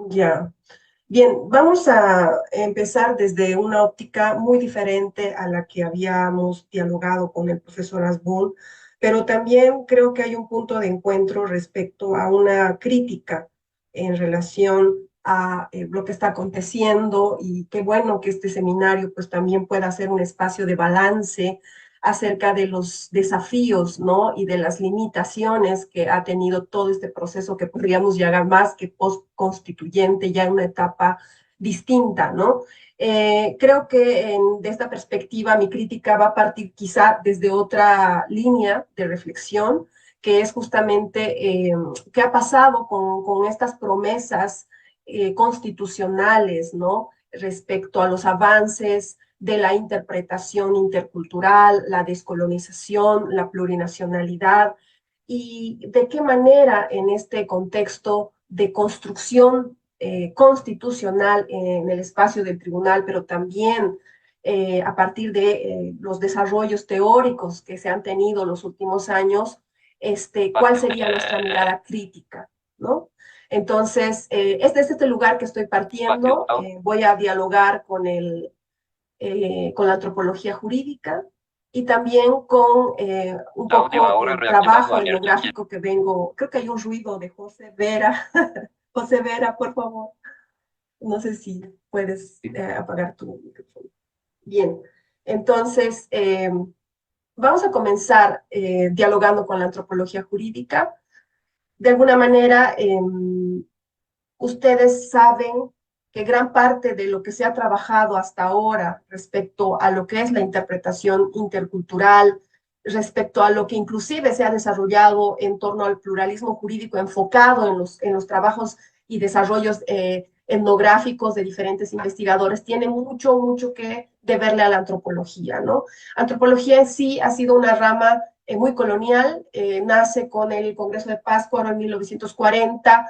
Ya. Bien, vamos a empezar desde una óptica muy diferente a la que habíamos dialogado con el profesor Asbun, pero también creo que hay un punto de encuentro respecto a una crítica en relación a lo que está aconteciendo y qué bueno que este seminario pues también pueda ser un espacio de balance acerca de los desafíos, ¿no? Y de las limitaciones que ha tenido todo este proceso que podríamos llegar más que post-constituyente, ya en una etapa distinta, ¿no? Creo que de esta perspectiva mi crítica va a partir quizá desde otra línea de reflexión, que es justamente qué ha pasado con estas promesas constitucionales, ¿no? Respecto a los avances de la interpretación intercultural, la descolonización, la plurinacionalidad, y de qué manera en este contexto de construcción constitucional en el espacio del tribunal, pero también a partir de los desarrollos teóricos que se han tenido los últimos años, cuál sería nuestra mirada crítica, ¿no? Entonces, este es este lugar que estoy partiendo. Voy a dialogar con la antropología jurídica y también con un poco del trabajo etnográfico que vengo. Creo que hay un ruido de José Vera. José Vera, por favor. No sé si puedes apagar tu micrófono. Bien, entonces vamos a comenzar dialogando con la antropología jurídica. De alguna manera, ustedes saben que gran parte de lo que se ha trabajado hasta ahora respecto a lo que es la interpretación intercultural, respecto a lo que inclusive se ha desarrollado en torno al pluralismo jurídico enfocado en los trabajos y desarrollos etnográficos de diferentes investigadores, tiene mucho, mucho que deberle a la antropología, ¿no? Antropología en sí ha sido una rama muy colonial, nace con el Congreso de Pátzcuaro en 1940,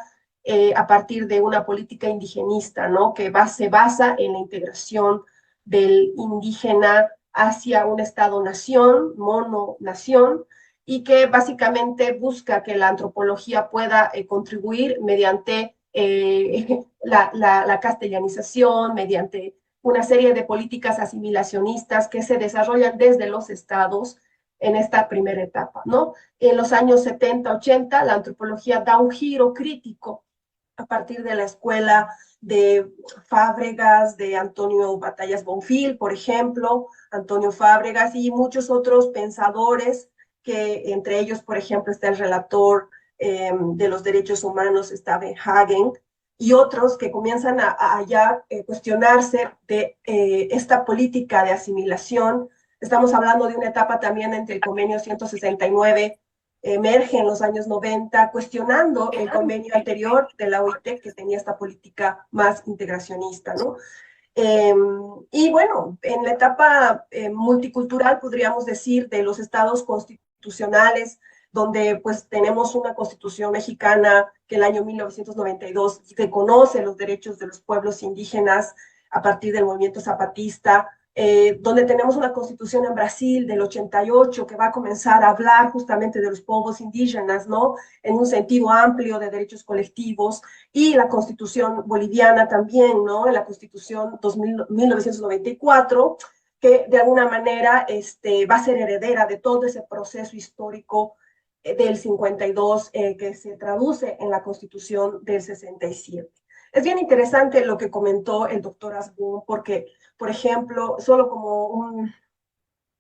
a partir de una política indigenista, ¿no? Que se basa en la integración del indígena hacia un Estado-nación, mono-nación, y que básicamente busca que la antropología pueda contribuir mediante la castellanización, mediante una serie de políticas asimilacionistas que se desarrollan desde los estados en esta primera etapa, ¿no? En los años 70, 80, la antropología da un giro crítico a partir de la escuela de Fábregas, de Antonio Batallas Bonfil, por ejemplo, Antonio Fábregas y muchos otros pensadores, que entre ellos, por ejemplo, está el relator de los derechos humanos, está Ben Hagen, y otros que comienzan a ya cuestionarse de esta política de asimilación. Estamos hablando de una etapa también entre el convenio 169 emerge en los años 90, cuestionando el convenio anterior de la OIT que tenía esta política más integracionista, ¿no? Eh, y bueno, en la etapa multicultural, podríamos decir, de los estados constitucionales, donde pues tenemos una constitución mexicana que el año 1992 reconoce los derechos de los pueblos indígenas a partir del movimiento zapatista, donde tenemos una constitución en Brasil del 88 que va a comenzar a hablar justamente de los pueblos indígenas, ¿no? En un sentido amplio de derechos colectivos, y la constitución boliviana también, ¿no? En la constitución 1994, que de alguna manera va a ser heredera de todo ese proceso histórico del 52 que se traduce en la constitución del 67. Es bien interesante lo que comentó el doctor Asbun, porque, por ejemplo, solo como un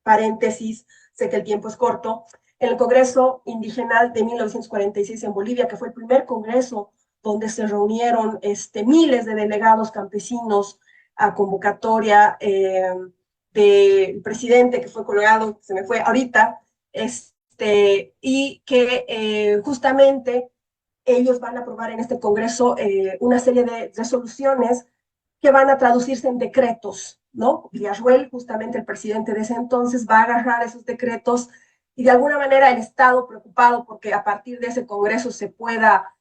paréntesis, sé que el tiempo es corto, en el Congreso Indigenal de 1946 en Bolivia, que fue el primer congreso donde se reunieron miles de delegados campesinos a convocatoria del presidente que fue colgado, se me fue ahorita, y que justamente ellos van a aprobar en este Congreso una serie de resoluciones que van a traducirse en decretos, ¿no? Villarruel, justamente el presidente de ese entonces, va a agarrar esos decretos y de alguna manera el Estado, preocupado porque a partir de ese Congreso se pueda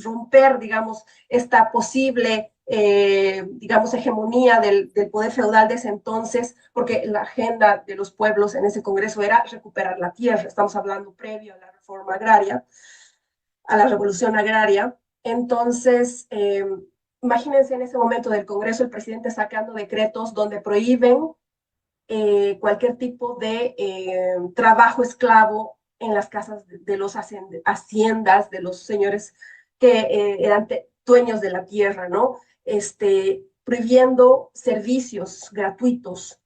romper, digamos, esta posible, digamos, hegemonía del poder feudal de ese entonces, porque la agenda de los pueblos en ese Congreso era recuperar la tierra, estamos hablando previo a la reforma agraria, a la revolución agraria. Entonces, imagínense en ese momento del Congreso el presidente sacando decretos donde prohíben cualquier tipo de trabajo esclavo en las casas de los haciendas, de los señores que eran dueños de la tierra, ¿no? Prohibiendo servicios gratuitos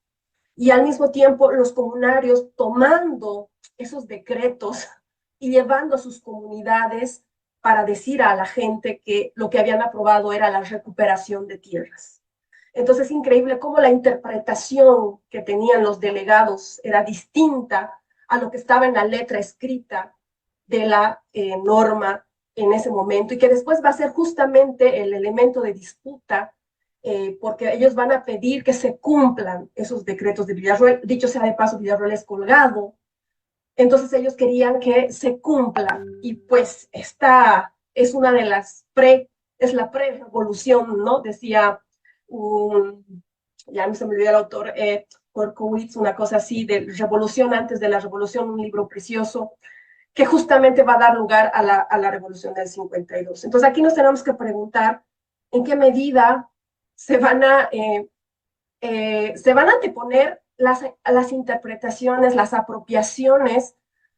y al mismo tiempo los comunarios tomando esos decretos y llevando a sus comunidades para decir a la gente que lo que habían aprobado era la recuperación de tierras. Entonces es increíble cómo la interpretación que tenían los delegados era distinta a lo que estaba en la letra escrita de la norma en ese momento y que después va a ser justamente el elemento de disputa porque ellos van a pedir que se cumplan esos decretos de Villarroel. Dicho sea de paso, Villarroel es colgado. Entonces ellos querían que se cumpla y pues esta es una de las es la pre-revolución, ¿no? Decía ya no se me olvidó el autor, Korkowitz, una cosa así, de Revolución antes de la Revolución, un libro precioso, que justamente va a dar lugar a la Revolución del 52. Entonces aquí nos tenemos que preguntar en qué medida se van a anteponer las interpretaciones, las apropiaciones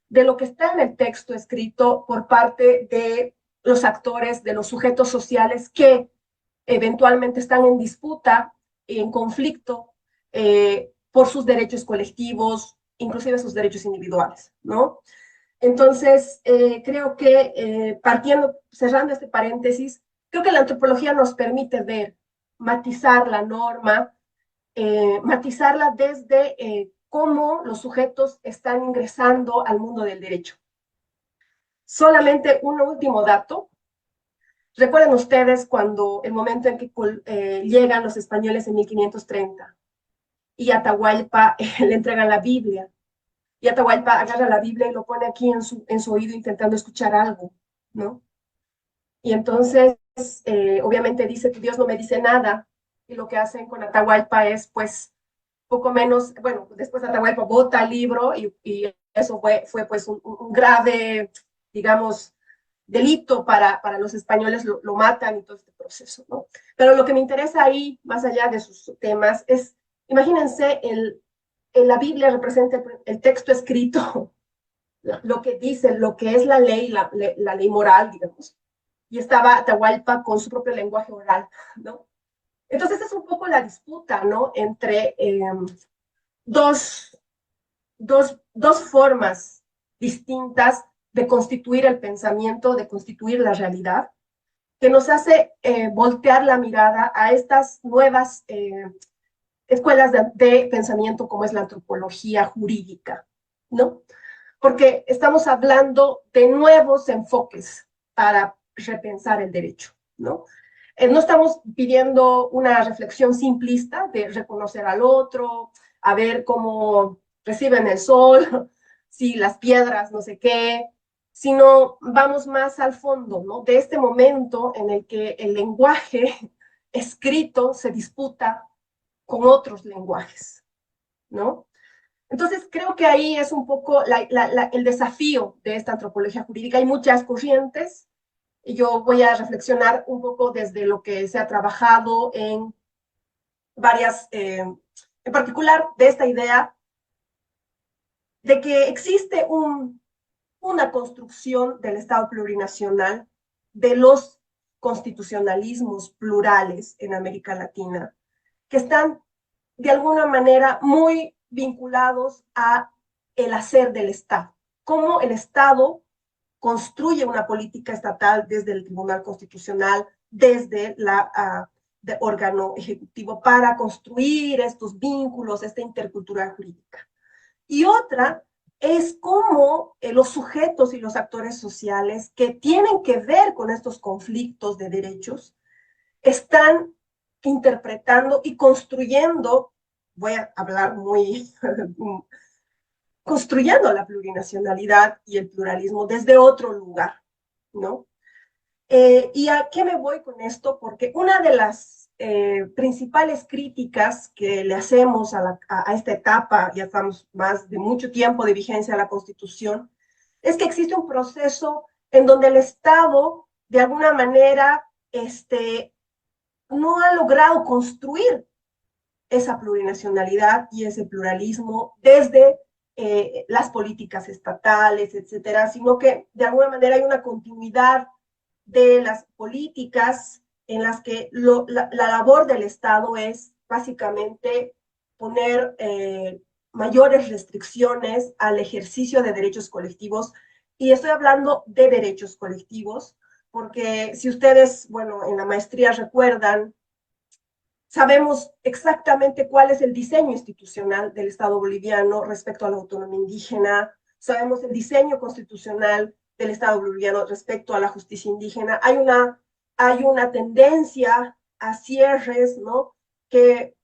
de lo que está en el texto escrito por parte de los actores, de los sujetos sociales que eventualmente están en disputa, en conflicto por sus derechos colectivos, inclusive sus derechos individuales, ¿no? Entonces, creo que cerrando este paréntesis, creo que la antropología nos permite ver, matizar la norma, matizarla desde cómo los sujetos están ingresando al mundo del derecho. Solamente un último dato. ¿Recuerdan ustedes cuando el momento en que llegan los españoles en 1530 y Atahualpa le entregan la Biblia? Y Atahualpa agarra la Biblia y lo pone aquí en su oído intentando escuchar algo, ¿no? Y entonces, obviamente dice que Dios no me dice nada, y lo que hacen con Atahualpa es, pues, poco menos, bueno, después Atahualpa bota el libro y eso fue pues un grave, digamos, delito para los españoles, lo matan y todo este proceso, ¿no? Pero lo que me interesa ahí, más allá de sus temas, es, imagínense, la Biblia representa el texto escrito, lo que dice, lo que es la ley, la ley moral, digamos, y estaba Atahualpa con su propio lenguaje oral, ¿no? Entonces es un poco la disputa, ¿no? Entre dos, dos formas distintas de constituir el pensamiento, de constituir la realidad, que nos hace voltear la mirada a estas nuevas escuelas de pensamiento como es la antropología jurídica, ¿no? Porque estamos hablando de nuevos enfoques para repensar el derecho, ¿no? No estamos pidiendo una reflexión simplista de reconocer al otro, a ver cómo reciben el sol, si las piedras, no sé qué, sino vamos más al fondo, ¿no? De este momento en el que el lenguaje escrito se disputa con otros lenguajes, ¿no? Entonces, creo que ahí es un poco el desafío de esta antropología jurídica. Hay muchas corrientes, y yo voy a reflexionar un poco desde lo que se ha trabajado en varias, en particular de esta idea de que existe una construcción del Estado plurinacional, de los constitucionalismos plurales en América Latina, que están de alguna manera muy vinculados a el hacer del Estado, cómo el Estado construye una política estatal desde el Tribunal Constitucional, desde la de órgano ejecutivo para construir estos vínculos, esta intercultura jurídica. Y otra es cómo los sujetos y los actores sociales que tienen que ver con estos conflictos de derechos están interpretando y construyendo, voy a hablar muy, construyendo la plurinacionalidad y el pluralismo desde otro lugar, ¿no? ¿Y a qué me voy con esto? Porque una de las principales críticas que le hacemos a esta etapa, ya estamos más de mucho tiempo de vigencia a la Constitución, es que existe un proceso en donde el Estado de alguna manera, no ha logrado construir esa plurinacionalidad y ese pluralismo desde las políticas estatales, etcétera, sino que de alguna manera hay una continuidad de las políticas en las que la labor del Estado es básicamente poner mayores restricciones al ejercicio de derechos colectivos. Y estoy hablando de derechos colectivos, porque si ustedes, bueno, en la maestría recuerdan, sabemos exactamente cuál es el diseño institucional del Estado boliviano respecto a la autonomía indígena, sabemos el diseño constitucional del Estado boliviano respecto a la justicia indígena. Hay una tendencia a cierres, ¿no?, que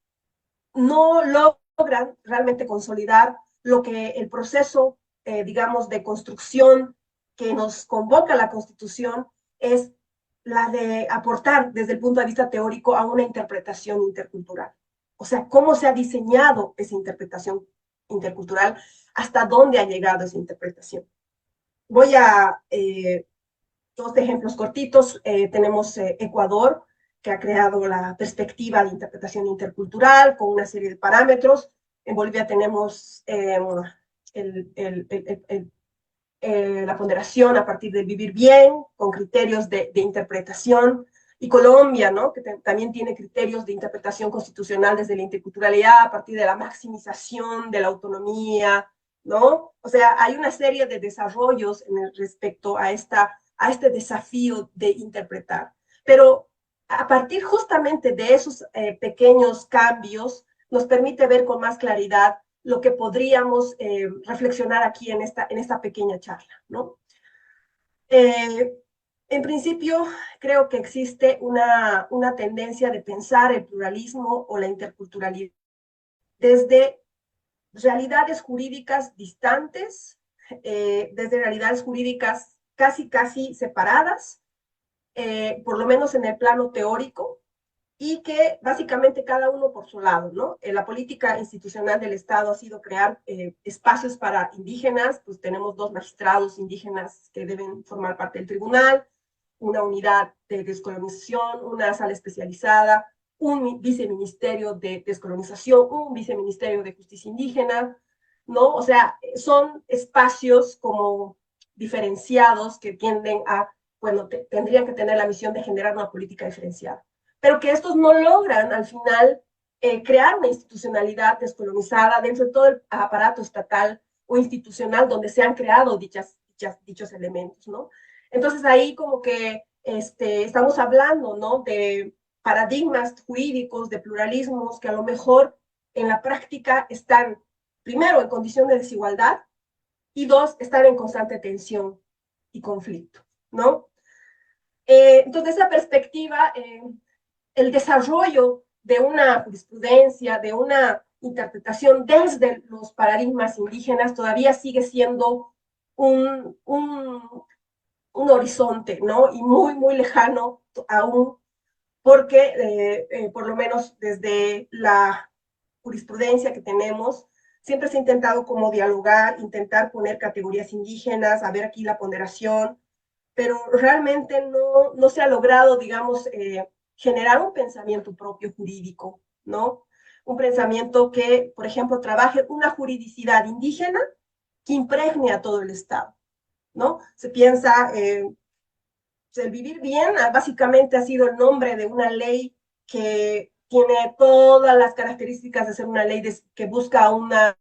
no logran realmente consolidar lo que el proceso, digamos, de construcción que nos convoca la Constitución es la de aportar desde el punto de vista teórico a una interpretación intercultural. O sea, cómo se ha diseñado esa interpretación intercultural, hasta dónde ha llegado esa interpretación. Voy a dos ejemplos cortitos. Tenemos Ecuador, que ha creado la perspectiva de interpretación intercultural con una serie de parámetros. En Bolivia tenemos la ponderación a partir del vivir bien, con criterios de interpretación, y Colombia, ¿no?, que también tiene criterios de interpretación constitucional desde la interculturalidad a partir de la maximización de la autonomía, ¿no? O sea, hay una serie de desarrollos respecto a este desafío de interpretar. Pero a partir justamente de esos pequeños cambios, nos permite ver con más claridad lo que podríamos reflexionar aquí en esta pequeña charla, ¿no? En principio, creo que existe una tendencia de pensar el pluralismo o la interculturalidad desde realidades jurídicas distantes, desde realidades jurídicas casi separadas, por lo menos en el plano teórico, y que básicamente cada uno por su lado, ¿no? La política institucional del Estado ha sido crear espacios para indígenas, pues tenemos 2 magistrados indígenas que deben formar parte del tribunal, una unidad de descolonización, una sala especializada, un viceministerio de descolonización, un viceministerio de justicia indígena, ¿no? O sea, son espacios como diferenciados que tienden a, bueno, tendrían que tener la misión de generar una política diferenciada, pero que estos no logran al final crear una institucionalidad descolonizada dentro de todo el aparato estatal o institucional donde se han creado dichos elementos, ¿no? Entonces ahí como que estamos hablando, ¿no?, de paradigmas jurídicos, de pluralismos que a lo mejor en la práctica están, primero, en condición de desigualdad, y 2, están en constante tensión y conflicto, ¿no? Entonces, esa perspectiva, el desarrollo de una jurisprudencia, de una interpretación desde los paradigmas indígenas todavía sigue siendo un horizonte, ¿no? Y muy lejano aún, porque por lo menos desde la jurisprudencia que tenemos, siempre se ha intentado como dialogar, intentar poner categorías indígenas, a ver aquí la ponderación, pero realmente no se ha logrado, digamos, generar un pensamiento propio jurídico, ¿no? Un pensamiento que, por ejemplo, trabaje una juridicidad indígena que impregne a todo el Estado, ¿no? Se piensa, el vivir bien básicamente ha sido el nombre de una ley que tiene todas las características de ser una ley que busca una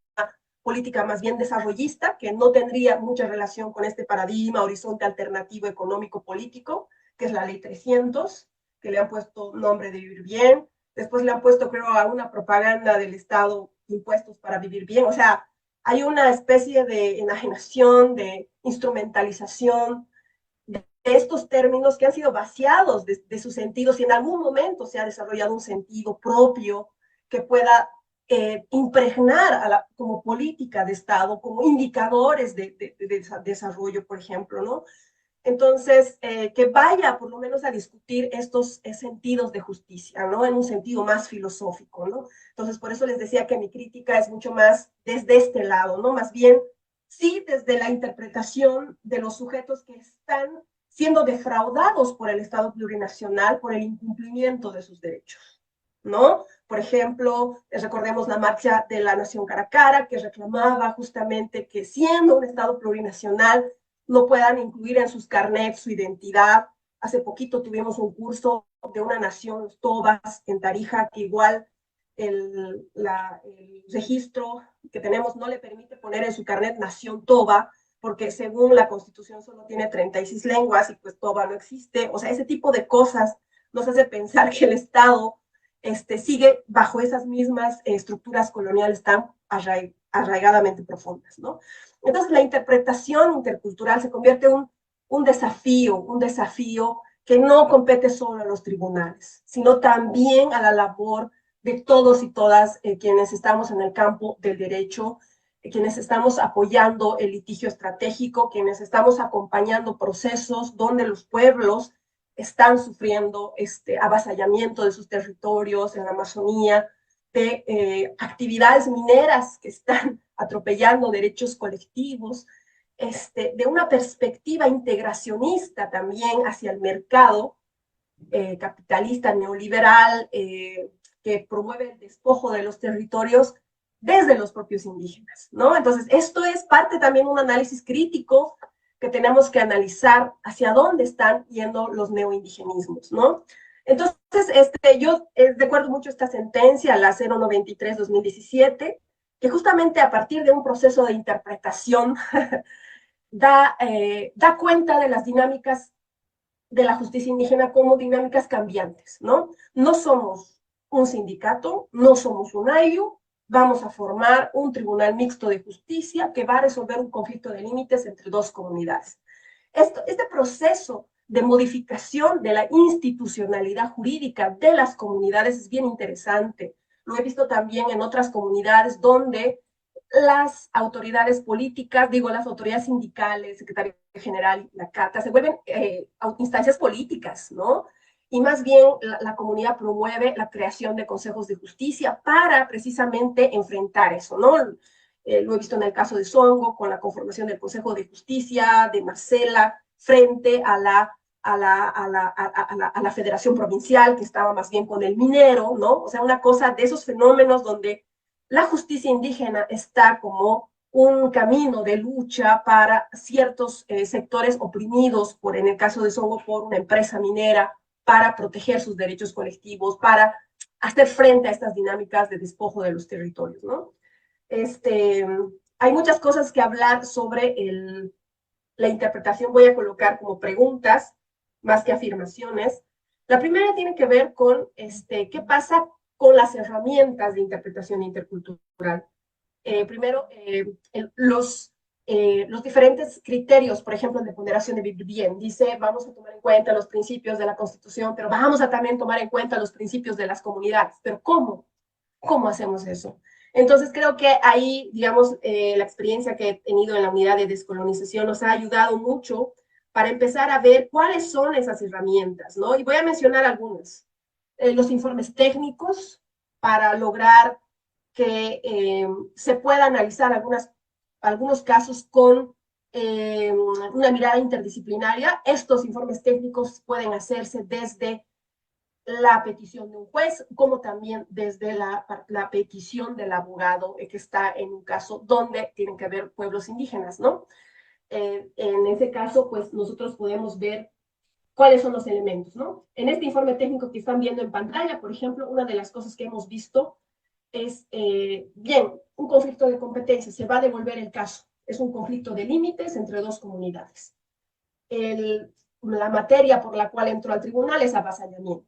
política más bien desarrollista, que no tendría mucha relación con este paradigma, horizonte alternativo económico-político, que es la ley 300, que le han puesto nombre de vivir bien. Después le han puesto, creo, a una propaganda del Estado impuestos para vivir bien. O sea, hay una especie de enajenación, de instrumentalización de estos términos que han sido vaciados de sus sentidos, y en algún momento se ha desarrollado un sentido propio que pueda impregnar como política de Estado, como indicadores de desarrollo, por ejemplo, ¿no? Entonces, que vaya por lo menos a discutir estos sentidos de justicia, ¿no? En un sentido más filosófico, ¿no? Entonces, por eso les decía que mi crítica es mucho más desde este lado, ¿no? Más bien, sí, desde la interpretación de los sujetos que están siendo defraudados por el Estado plurinacional por el incumplimiento de sus derechos, ¿no? Por ejemplo, recordemos la marcha de la Nación Caracara, que reclamaba justamente que siendo un Estado plurinacional no puedan incluir en sus carnets su identidad. Hace poquito tuvimos un curso de una nación, los Tobas, en Tarija, que igual el registro que tenemos no le permite poner en su carnet Nación Toba, porque según la Constitución solo tiene 36 lenguas y pues Toba no existe. O sea, ese tipo de cosas nos hace pensar que el Estado sigue bajo esas mismas estructuras coloniales tan arraigadamente profundas, ¿no? Entonces, la interpretación intercultural se convierte en un desafío que no compete solo a los tribunales, sino también a la labor de todos y todas quienes estamos en el campo del derecho, quienes estamos apoyando el litigio estratégico, quienes estamos acompañando procesos donde los pueblos están sufriendo avasallamiento de sus territorios en la Amazonía, de actividades mineras que están atropellando derechos colectivos, de una perspectiva integracionista también hacia el mercado capitalista neoliberal que promueve el despojo de los territorios desde los propios indígenas, ¿no? Entonces, esto es parte también de un análisis crítico que tenemos que analizar hacia dónde están yendo los neoindigenismos, ¿no? Entonces, yo recuerdo mucho esta sentencia, la 093-2017, que justamente a partir de un proceso de interpretación da cuenta de las dinámicas de la justicia indígena como dinámicas cambiantes, ¿no? No somos un sindicato, no somos un AYU, vamos a formar un tribunal mixto de justicia que va a resolver un conflicto de límites entre dos comunidades. Este proceso de modificación de la institucionalidad jurídica de las comunidades es bien interesante. Lo he visto también en otras comunidades donde las autoridades políticas, digo, las autoridades sindicales, secretario general, la CATA, se vuelven instancias políticas, ¿no? Y más bien la comunidad promueve la creación de consejos de justicia para precisamente enfrentar eso, ¿no? Lo he visto en el caso de Songo, con la conformación del Consejo de Justicia, de Marcela, frente a la Federación Provincial, que estaba más bien con el minero, ¿no? O sea, una cosa de esos fenómenos donde la justicia indígena está como un camino de lucha para ciertos sectores oprimidos, por, en el caso de Songo, por una empresa minera, para proteger sus derechos colectivos, para hacer frente a estas dinámicas de despojo de los territorios, ¿no? Hay muchas cosas que hablar sobre la interpretación. Voy a colocar como preguntas más que afirmaciones. La primera tiene que ver con qué pasa con las herramientas de interpretación intercultural. Primero, los diferentes criterios, por ejemplo, de ponderación de vivir bien. Dice, vamos a tomar en cuenta los principios de la Constitución, pero vamos a también tomar en cuenta los principios de las comunidades. ¿Pero cómo? ¿Cómo hacemos eso? Entonces creo que ahí, digamos, la experiencia que he tenido en la unidad de descolonización nos ha ayudado mucho para empezar a ver cuáles son esas herramientas, ¿no? Y voy a mencionar algunas. Los informes técnicos para lograr que se pueda analizar algunos casos con una mirada interdisciplinaria. Estos informes técnicos pueden hacerse desde la petición de un juez, como también desde la petición del abogado que está en un caso donde tienen que haber pueblos indígenas, ¿no? En ese caso, pues nosotros podemos ver cuáles son los elementos, ¿no? En este informe técnico que están viendo en pantalla, por ejemplo, una de las cosas que hemos visto es, bien, un conflicto de competencia, se va a devolver el caso, es un conflicto de límites entre dos comunidades. La materia por la cual entró al tribunal es avasallamiento,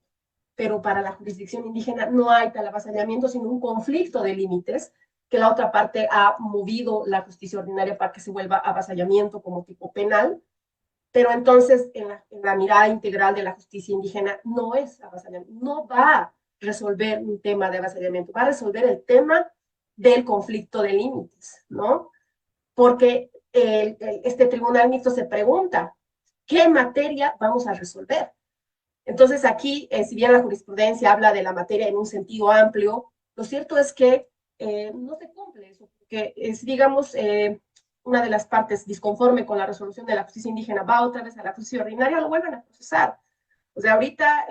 pero para la jurisdicción indígena no hay tal avasallamiento, sino un conflicto de límites que la otra parte ha movido la justicia ordinaria para que se vuelva avasallamiento como tipo penal, pero entonces en la mirada integral de la justicia indígena no es avasallamiento, no va a resolver un tema de avasallamiento, va a resolver el tema del conflicto de límites, ¿no? Porque este tribunal mixto se pregunta, ¿qué materia vamos a resolver? Entonces aquí, si bien la jurisprudencia habla de la materia en un sentido amplio, lo cierto es que no se cumple eso, porque es, digamos, una de las partes disconforme con la resolución de la justicia indígena va otra vez a la justicia ordinaria, lo vuelven a procesar. O sea, ahorita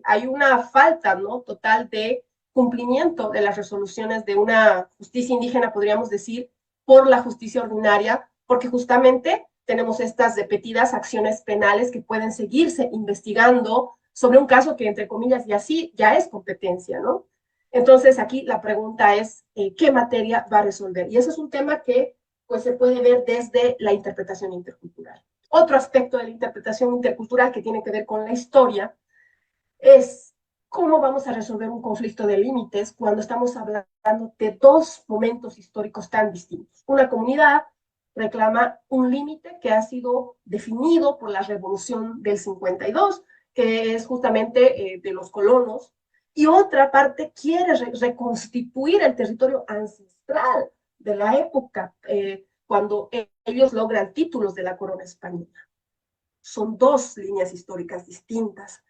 hay una falta, ¿no?, total de cumplimiento de las resoluciones de una justicia indígena, podríamos decir, por la justicia ordinaria, porque justamente tenemos estas repetidas acciones penales que pueden seguirse investigando sobre un caso que, entre comillas, y así ya es competencia, ¿no? Entonces, aquí la pregunta es, ¿qué materia va a resolver? Y ese es un tema que pues, se puede ver desde la interpretación intercultural. Otro aspecto de la interpretación intercultural que tiene que ver con la historia es cómo vamos a resolver un conflicto de límites cuando estamos hablando de dos momentos históricos tan distintos. Una comunidad reclama un límite que ha sido definido por la revolución del 52, que es justamente de los colonos, y otra parte quiere reconstituir el territorio ancestral de la época, cuando ellos logran títulos de la corona española. Son dos líneas históricas distintas.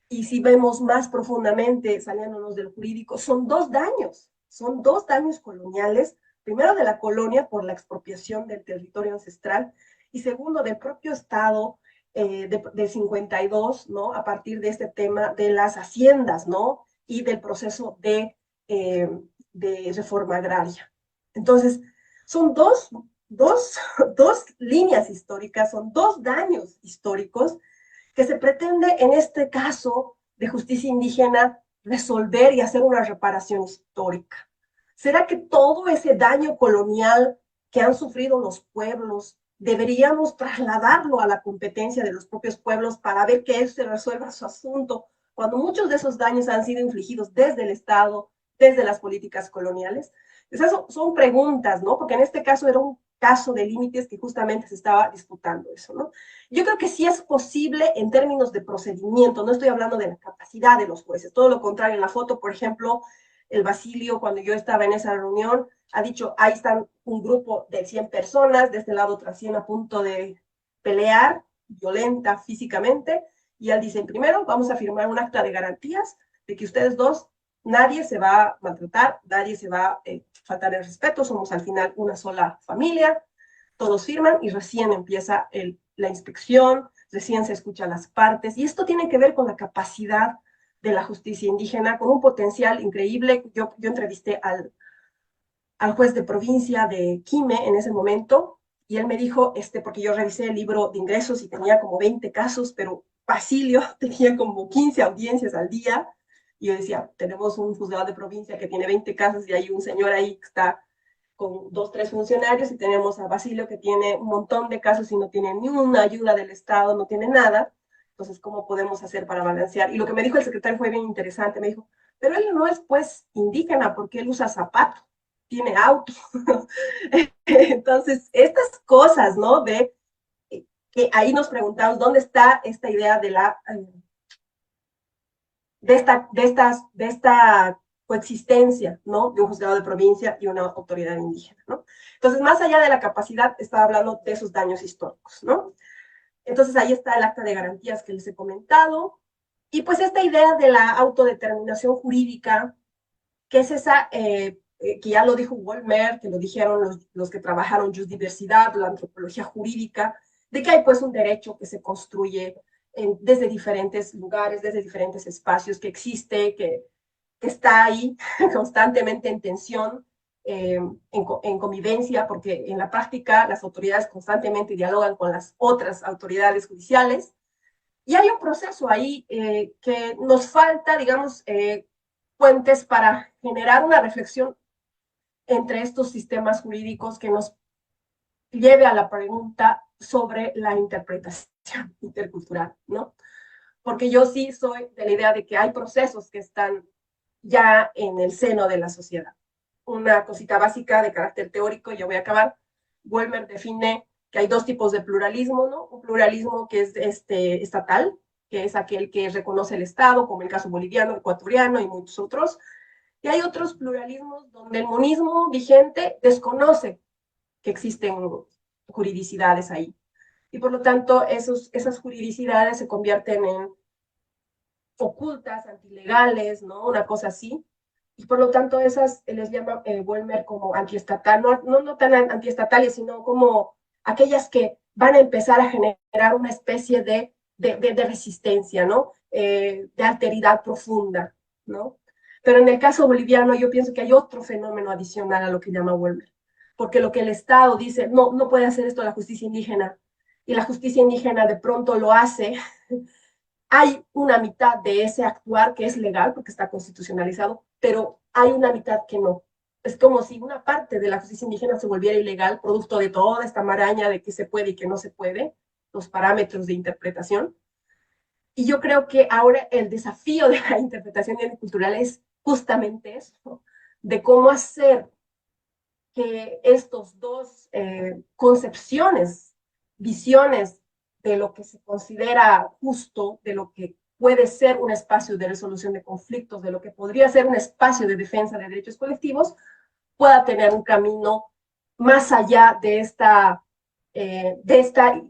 Y si vemos más profundamente, saliéndonos del jurídico, son dos daños coloniales, primero de la colonia por la expropiación del territorio ancestral, y segundo del propio Estado de 52, ¿no?, a partir de este tema de las haciendas, ¿no?, y del proceso de reforma agraria. Entonces, son dos líneas históricas, son dos daños históricos que se pretende en este caso de justicia indígena resolver y hacer una reparación histórica. ¿Será que todo ese daño colonial que han sufrido los pueblos deberíamos trasladarlo a la competencia de los propios pueblos para ver que él se resuelva su asunto, cuando muchos de esos daños han sido infligidos desde el Estado, desde las políticas coloniales? Esas son preguntas, ¿no? Porque en este caso era un caso de límites que justamente se estaba disputando eso, ¿no? Yo creo que sí es posible en términos de procedimiento, no estoy hablando de la capacidad de los jueces, todo lo contrario. En la foto, por ejemplo, el Basilio, cuando yo estaba en esa reunión, ha dicho, ahí están un grupo de 100 personas, de este lado otras 100 a punto de pelear, violenta físicamente, y él dice, primero vamos a firmar un acta de garantías de que ustedes dos, nadie se va a maltratar, nadie se va a faltar el respeto, somos al final una sola familia, todos firman y recién empieza la inspección, recién se escuchan las partes, y esto tiene que ver con la capacidad de la justicia indígena, con un potencial increíble. Yo entrevisté al juez de provincia de Quime en ese momento, y él me dijo, porque yo revisé el libro de ingresos y tenía como 20 casos, pero Basilio tenía como 15 audiencias al día, y yo decía, tenemos un juzgado de provincia que tiene 20 casos y hay un señor ahí que está con 2, 3 funcionarios, y tenemos a Basilio que tiene un montón de casos y no tiene ni una ayuda del Estado, no tiene nada. Entonces, ¿cómo podemos hacer para balancear? Y lo que me dijo el secretario fue bien interesante, me dijo, pero él no es pues indígena porque él usa zapato, tiene auto. Entonces, estas cosas, ¿no? Que ahí nos preguntamos, ¿dónde está esta idea de esta coexistencia, ¿no?, de un juzgado de provincia y una autoridad indígena, ¿no? Entonces, más allá de la capacidad, estaba hablando de esos daños históricos, ¿no? Entonces, ahí está el acta de garantías que les he comentado, y pues esta idea de la autodeterminación jurídica, que es esa, que ya lo dijo Wolmer, que lo dijeron los que trabajaron Justdiversidad, la antropología jurídica, de que hay pues un derecho que se construye desde diferentes lugares, desde diferentes espacios, que existe, que está ahí constantemente en tensión, en convivencia, porque en la práctica las autoridades constantemente dialogan con las otras autoridades judiciales, y hay un proceso ahí que nos falta, digamos, puentes para generar una reflexión entre estos sistemas jurídicos que nos lleve a la pregunta sobre la interpretación intercultural, ¿no? Porque yo sí soy de la idea de que hay procesos que están ya en el seno de la sociedad. Una cosita básica de carácter teórico, y yo voy a acabar. Wolmer define que hay dos tipos de pluralismo, ¿no? Un pluralismo que es estatal, que es aquel que reconoce el Estado, como el caso boliviano, ecuatoriano y muchos otros. Y hay otros pluralismos donde el monismo vigente desconoce que existen juridicidades ahí. Y por lo tanto, esas juridicidades se convierten en ocultas, antilegales, ¿no? Una cosa así. y por lo tanto esas les llama Vollmer como antiestatal, no tan antiestatales, sino como aquellas que van a empezar a generar una especie de resistencia, ¿no? De alteridad profunda, ¿no? Pero en el caso boliviano yo pienso que hay otro fenómeno adicional a lo que llama Vollmer, porque lo que el Estado dice, no puede hacer esto la justicia indígena, y la justicia indígena de pronto lo hace, hay una mitad de ese actuar que es legal porque está constitucionalizado, pero hay una mitad que no. Es como si una parte de la justicia indígena se volviera ilegal, producto de toda esta maraña de qué se puede y qué no se puede, los parámetros de interpretación. Y yo creo que ahora el desafío de la interpretación cultural es justamente eso, ¿no? De cómo hacer que estos dos concepciones, visiones de lo que se considera justo, de lo que puede ser un espacio de resolución de conflictos, de lo que podría ser un espacio de defensa de derechos colectivos, pueda tener un camino más allá de esta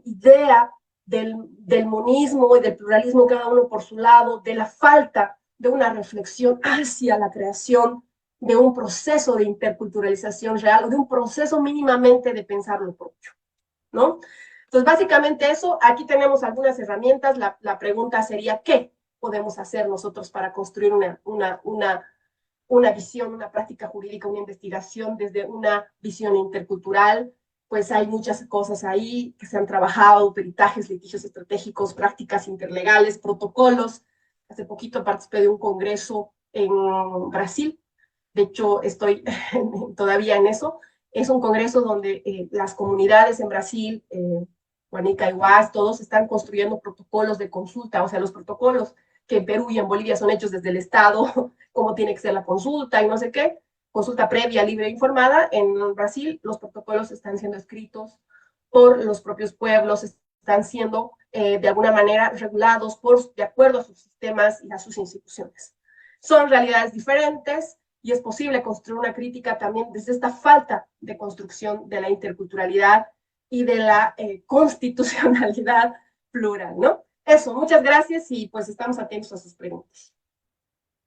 idea del monismo y del pluralismo, cada uno por su lado, de la falta de una reflexión hacia la creación de un proceso de interculturalización real o de un proceso mínimamente de pensar lo propio, ¿no? Entonces, básicamente eso, aquí tenemos algunas herramientas, la pregunta sería, ¿qué podemos hacer nosotros para construir una visión, una práctica jurídica, una investigación desde una visión intercultural? Pues hay muchas cosas ahí que se han trabajado, peritajes, litigios estratégicos, prácticas interlegales, protocolos. Hace poquito participé de un congreso en Brasil, de hecho estoy todavía en eso. Es un congreso donde las comunidades en Brasil, Guanica y Huas, todos están construyendo protocolos de consulta, o sea, los protocolos que en Perú y en Bolivia son hechos desde el Estado, cómo tiene que ser la consulta y no sé qué, consulta previa, libre e informada. En Brasil los protocolos están siendo escritos por los propios pueblos, están siendo de alguna manera regulados de acuerdo a sus sistemas y a sus instituciones. Son realidades diferentes y es posible construir una crítica también desde esta falta de construcción de la interculturalidad y de la constitucionalidad plural, ¿no? Eso, muchas gracias y pues estamos atentos a sus preguntas.